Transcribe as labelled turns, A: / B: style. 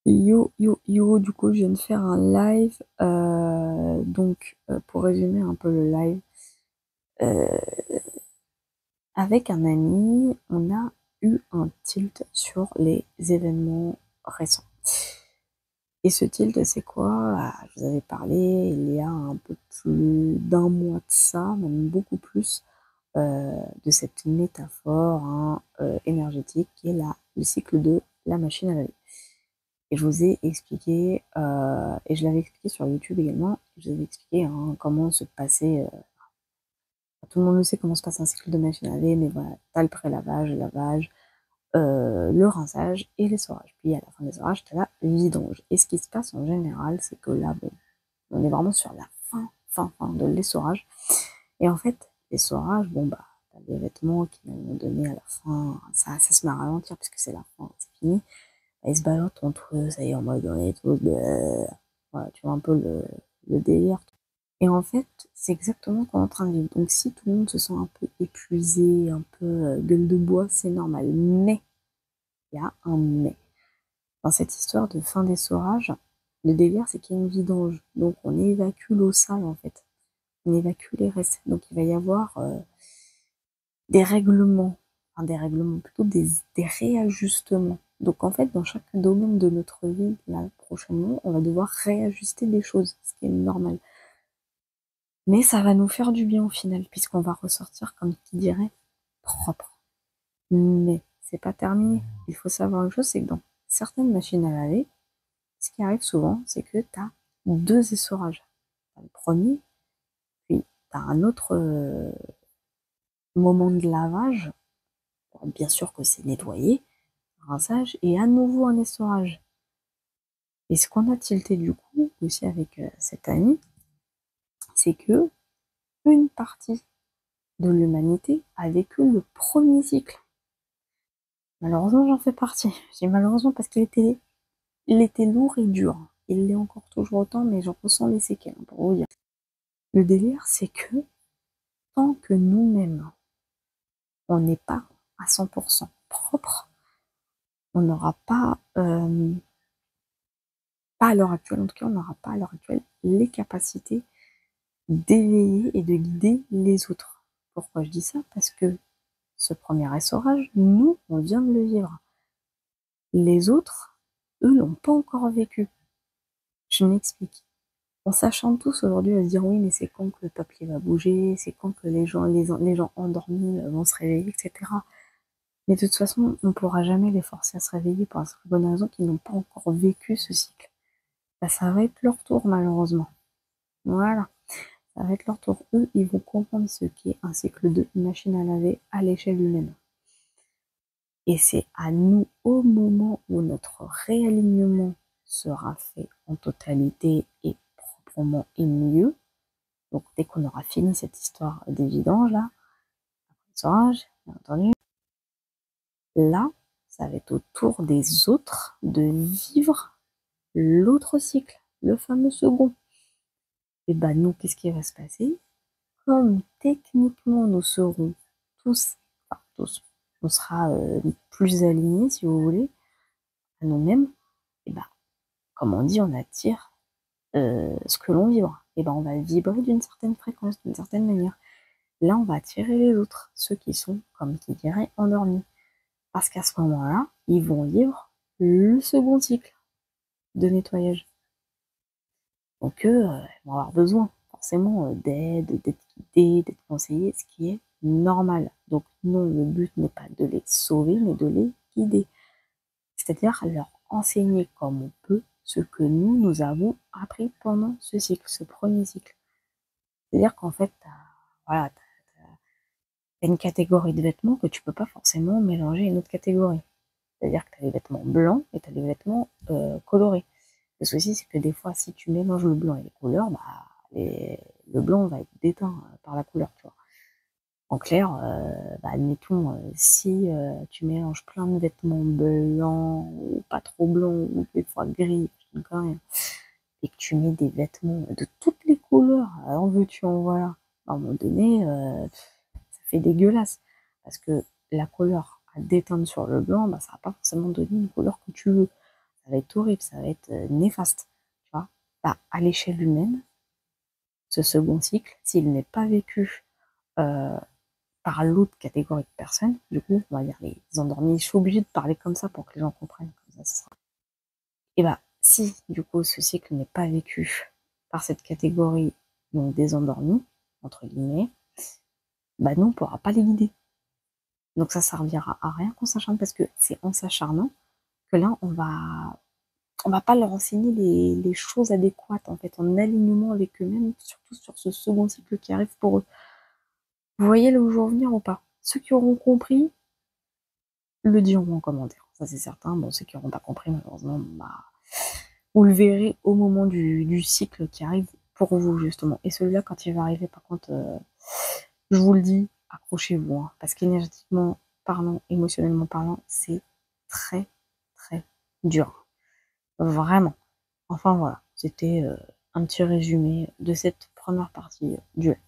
A: Yo, du coup, je viens de faire un live. Pour résumer un peu le live, euh, avec un ami, on a eu un tilt sur les événements récents. Et ce tilt, c'est quoi? Je vous avais parlé il y a un peu plus d'un mois de ça, même beaucoup plus, de cette métaphore énergétique qui est le cycle de la machine à laver. Et je vous ai expliqué, et je l'avais expliqué sur YouTube également, je vous avais expliqué comment se passait, tout le monde le sait comment se passe un cycle de machine à laver, mais voilà, t'as le pré-lavage, le lavage, le rinçage et l'essorage. Puis à la fin des orages, t'as la vidange. Et ce qui se passe en général, c'est que là, bon, on est vraiment sur la fin de l'essorage. Et en fait, l'essorage, bon bah, t'as des vêtements qui, à un moment donné, à la fin, ça se met à ralentir puisque c'est la fin, c'est fini. Ils se baladent entre eux, ça y est, en mode on est tous. Voilà, tu vois un peu le délire. Et en fait, c'est exactement ce qu'on est en train de vivre. Donc si tout le monde se sent un peu épuisé, un peu gueule de bois, c'est normal. Mais, il y a un mais. Dans cette histoire de fin d'essorage, le délire, c'est qu'il y a une vidange. Donc on évacue l'eau sale, en fait. On évacue les restes. Donc il va y avoir des règlements. Enfin, des règlements, plutôt des réajustements. Donc en fait, dans chaque domaine de notre vie, là, prochainement, on va devoir réajuster des choses, ce qui est normal. Mais ça va nous faire du bien au final, puisqu'on va ressortir, comme qui dirait, propre. Mais c'est pas terminé. Il faut savoir une chose, c'est que dans certaines machines à laver, ce qui arrive souvent, c'est que tu as deux essorages. T'as le premier, puis tu as un autre moment de lavage. Bon, bien sûr que c'est nettoyé, rinçage, et à nouveau un essorage. Et ce qu'on a tilté du coup, aussi avec cette amie, c'est que une partie de l'humanité a vécu le premier cycle. Malheureusement, j'en fais partie. Je dis malheureusement parce il était lourd et dur. Il l'est encore toujours autant, mais j'en ressens les séquelles, pour vous dire. Le délire, c'est que tant que nous-mêmes, on n'est pas à 100% propre, on n'aura pas à l'heure actuelle, en tout cas, on n'aura pas à l'heure actuelle les capacités d'éveiller et de guider les autres. Pourquoi je dis ça? Parce que ce premier essorage, nous, on vient de le vivre. Les autres, eux, l'ont pas encore vécu. Je m'explique. On s'acharne tous aujourd'hui à se dire oui, mais c'est quand que le papier va bouger, c'est quand que les gens endormis vont se réveiller, etc. Mais de toute façon, on ne pourra jamais les forcer à se réveiller pour la simple bonne raison qu'ils n'ont pas encore vécu ce cycle. Bah, ça va être leur tour, malheureusement. Voilà, ça va être leur tour. Eux, ils vont comprendre ce qu'est un cycle de machine à laver à l'échelle humaine. Et c'est à nous, au moment où notre réalignement sera fait en totalité et proprement et mieux, donc dès qu'on aura fini cette histoire des vidanges là, l'essorage, bien entendu, là, ça va être au tour des autres de vivre l'autre cycle, le fameux second. Et ben nous, qu'est-ce qui va se passer? Comme techniquement nous serons tous, enfin tous, on sera plus alignés si vous voulez, à nous-mêmes, et ben comme on dit, on attire ce que l'on vibre. Et ben on va vibrer d'une certaine fréquence, d'une certaine manière. Là, on va attirer les autres, ceux qui sont, comme qui dirait, endormis. Parce qu'à ce moment-là, ils vont vivre le second cycle de nettoyage. Donc eux, ils vont avoir besoin forcément d'aide, d'être guidés, d'être conseillés, ce qui est normal. Donc non, le but n'est pas de les sauver, mais de les guider. C'est-à-dire leur enseigner comme on peut ce que nous avons appris pendant ce cycle, ce premier cycle. C'est-à-dire qu'en fait, voilà, t'as une catégorie de vêtements que tu peux pas forcément mélanger à une autre catégorie. C'est-à-dire que tu as les vêtements blancs et tu as les vêtements colorés. Le souci, c'est que des fois, si tu mélanges le blanc et les couleurs, bah, le blanc va être déteint par la couleur, tu vois. En clair, bah, admettons, si tu mélanges plein de vêtements blancs, ou pas trop blancs, ou des fois gris, rien, et que tu mets des vêtements de toutes les couleurs, en veux-tu, en voilà, à un moment donné, ça fait dégueulasse. Parce que la couleur à déteindre sur le blanc, bah, ça va pas forcément donner une couleur que tu veux. ça va être horrible, ça va être néfaste, tu vois. Bah, à l'échelle humaine, ce second cycle, s'il n'est pas vécu euh, par l'autre catégorie de personnes, du coup, on va dire les endormis, je suis obligée de parler comme ça pour que les gens comprennent, comme ça, ce sera. Et bah, si, du coup, ce cycle n'est pas vécu par cette catégorie, donc des endormis, entre guillemets, bah nous, on ne pourra pas les guider. Donc ça servira à rien qu'on s'acharne, parce que c'est en s'acharnant que là, on va pas leur enseigner les choses adéquates, en fait, en alignement avec eux-mêmes, surtout sur ce second cycle qui arrive pour eux. Vous voyez là où je veux en venir ou pas? Ceux qui auront compris le diront en commentaire, ça c'est certain. Bon, ceux qui n'auront pas compris, malheureusement, bah, vous le verrez au moment du cycle qui arrive pour vous, justement. Et celui-là, quand il va arriver, par contre, je vous le dis, accrochez-vous, hein, parce qu'énergétiquement parlant, émotionnellement parlant, c'est très, très dur. Vraiment. Enfin voilà, c'était un petit résumé de cette première partie du